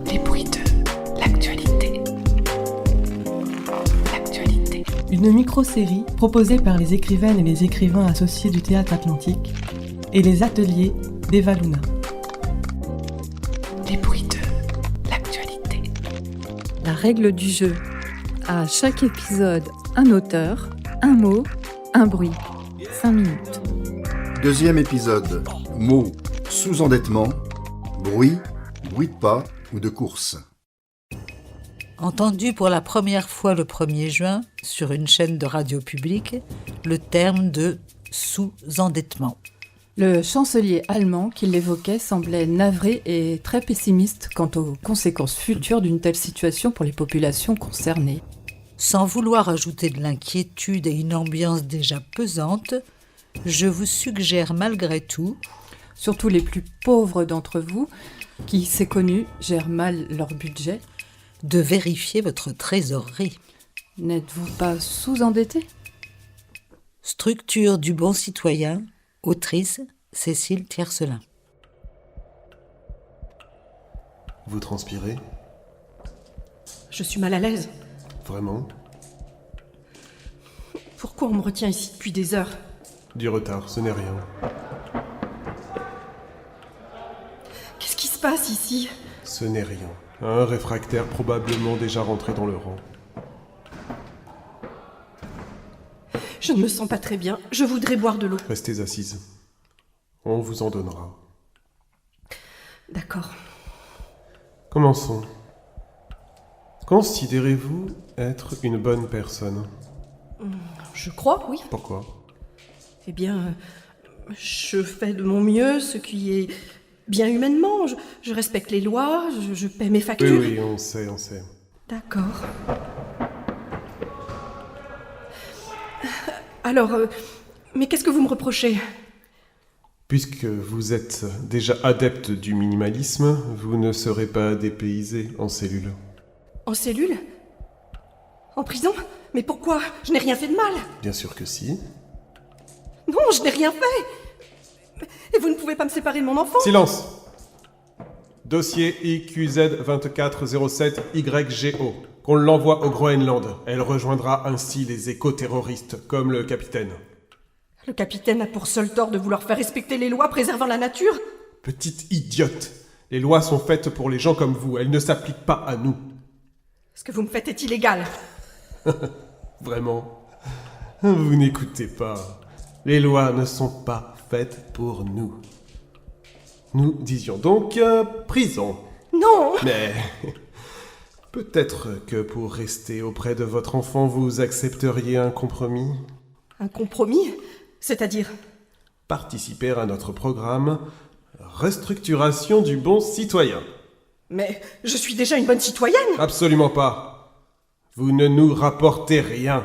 Les bruits de l'actualité. Une micro-série proposée par les écrivaines et les écrivains associés du Théâtre Atlantique et les ateliers d'Eva Luna. Les bruits de l'actualité. La règle du jeu. À chaque épisode, un auteur, un mot, un bruit. 5 minutes. Deuxième épisode. Mots, sous-endettement, bruit, bruit de pas ou de course. Entendu pour la première fois le 1er juin sur une chaîne de radio publique, le terme de sous-endettement. Le chancelier allemand qui l'évoquait semblait navré et très pessimiste quant aux conséquences futures d'une telle situation pour les populations concernées. Sans vouloir ajouter de l'inquiétude et une ambiance déjà pesante, je vous suggère malgré tout, surtout les plus pauvres d'entre vous, qui, c'est connu, gèrent mal leur budget, de vérifier votre trésorerie. N'êtes-vous pas sous-endetté ? Structure du bon citoyen, autrice Cécile Tiercelin. Vous transpirez ? Je suis mal à l'aise. Vraiment ? Pourquoi on me retient ici depuis des heures ? Du retard, ce n'est rien. Qu'est-ce qui se passe ici ? Ce n'est rien. Un réfractaire probablement déjà rentré dans le rang. Je ne me sens pas très bien. Je voudrais boire de l'eau. Restez assise. On vous en donnera. D'accord. Commençons. Considérez-vous être une bonne personne ? Je crois, oui. Pourquoi ? Eh bien, je fais de mon mieux, ce qui est bien humainement. Je respecte les lois, je paie mes factures. Oui, on sait. D'accord. Alors, mais qu'est-ce que vous me reprochez ? Puisque vous êtes déjà adepte du minimalisme, vous ne serez pas dépaysé en cellule. En cellule ? En prison ? Mais pourquoi ? Je n'ai rien fait de mal. Bien sûr que si. Non, je n'ai rien fait. Et vous ne pouvez pas me séparer de mon enfant ? Silence ! Dossier IQZ2407YGO. Qu'on l'envoie au Groenland. Elle rejoindra ainsi les éco-terroristes, comme le capitaine. Le capitaine a pour seul tort de vouloir faire respecter les lois préservant la nature ? Petite idiote. Les lois sont faites pour les gens comme vous. Elles ne s'appliquent pas à nous. Ce que vous me faites est illégal. Vraiment ? Vous n'écoutez pas. Les lois ne sont pas faites pour nous. Nous disions donc prison. Non ! Mais peut-être que pour rester auprès de votre enfant, vous accepteriez un compromis ? Un compromis ? C'est-à-dire ? Participer à notre programme Restructuration du bon citoyen. Mais je suis déjà une bonne citoyenne ! Absolument pas. Vous ne nous rapportez rien.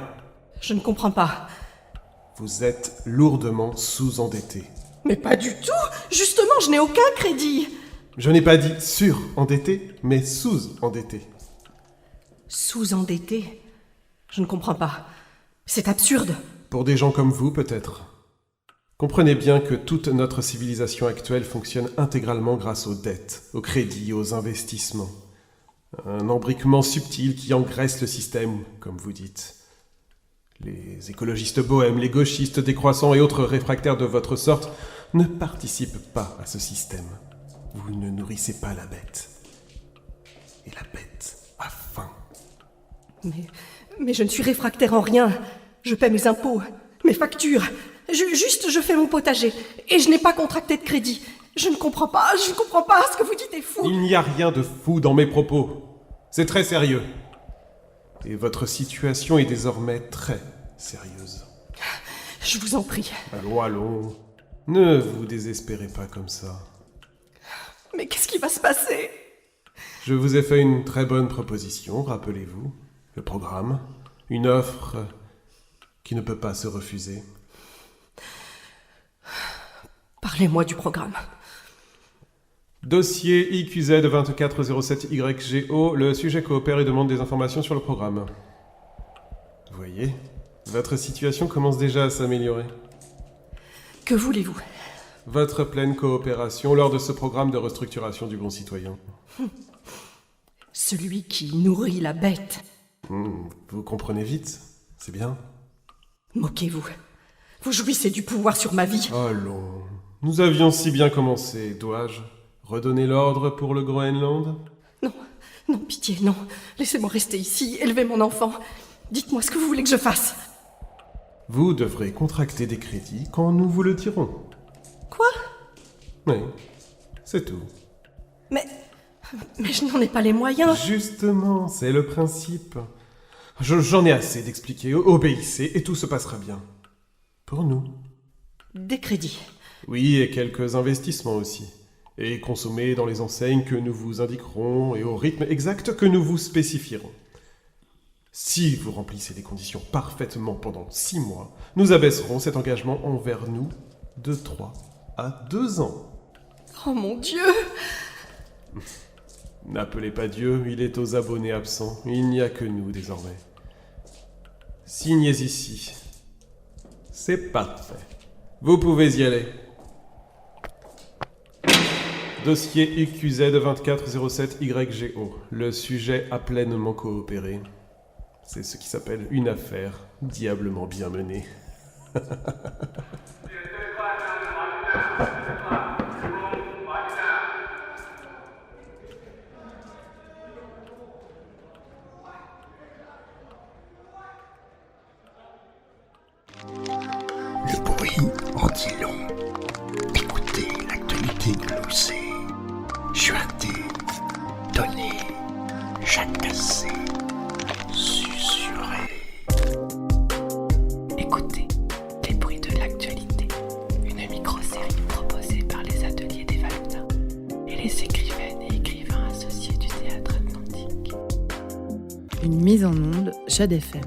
Je ne comprends pas. Vous êtes lourdement sous-endetté. Mais pas du tout ! Justement, je n'ai aucun crédit ! Je n'ai pas dit sur-endetté, mais sous-endetté. Sous-endetté ? Je ne comprends pas. C'est absurde. Pour des gens comme vous, peut-être. Comprenez bien que toute notre civilisation actuelle fonctionne intégralement grâce aux dettes, aux crédits, aux investissements. Un embriquement subtil qui engraisse le système, comme vous dites. Les écologistes bohèmes, les gauchistes décroissants et autres réfractaires de votre sorte ne participent pas à ce système. Vous ne nourrissez pas la bête. Et la bête a faim. Mais je ne suis réfractaire en rien. Je paie mes impôts, mes factures. Je fais mon potager. Et je n'ai pas contracté de crédit. Je ne comprends pas. Ce que vous dites est fou. Il n'y a rien de fou dans mes propos. C'est très sérieux. Et votre situation est désormais très sérieuse. Je vous en prie. Allons. Ne vous désespérez pas comme ça. Mais qu'est-ce qui va se passer ? Je vous ai fait une très bonne proposition, rappelez-vous. Le programme. Une offre qui ne peut pas se refuser. Parlez-moi du programme. Dossier IQZ2407YGO. Le sujet coopère et demande des informations sur le programme. Vous voyez, votre situation commence déjà à s'améliorer. Que voulez-vous ? votre pleine coopération lors de ce programme de restructuration du bon citoyen. Celui qui nourrit la bête. Vous comprenez vite, c'est bien. Moquez-vous. Vous jouissez du pouvoir sur ma vie. Allons, nous avions si bien commencé, dois-je redonner l'ordre pour le Groenland ? Non, pitié, non. Laissez-moi rester ici, élever mon enfant. Dites-moi ce que vous voulez que je fasse. Vous devrez contracter des crédits quand nous vous le dirons. Quoi ? Oui, c'est tout. Mais je n'en ai pas les moyens. Justement, c'est le principe. J'en ai assez d'expliquer, obéissez et tout se passera bien. Pour nous. Des crédits. Oui, et quelques investissements aussi. Et consommés dans les enseignes que nous vous indiquerons et au rythme exact que nous vous spécifierons. Si vous remplissez les conditions parfaitement pendant 6 mois, nous abaisserons cet engagement envers nous de 3 à 2 ans. Oh mon Dieu! N'appelez pas Dieu, il est aux abonnés absents. Il n'y a que nous désormais. Signez ici. C'est parfait. Vous pouvez y aller. Dossier UQZ 2407YGO. Le sujet a pleinement coopéré. C'est ce qui s'appelle une affaire diablement bien menée. Le bruit en dit long. Écoutez l'actualité glossée. Chuinté, donné, jacassé, susurré. Écoutez les bruits de l'actualité. Une micro-série proposée par les ateliers des Valentins et les écrivaines et écrivains associés du Théâtre Atlantique. Une mise en onde, Jade FM.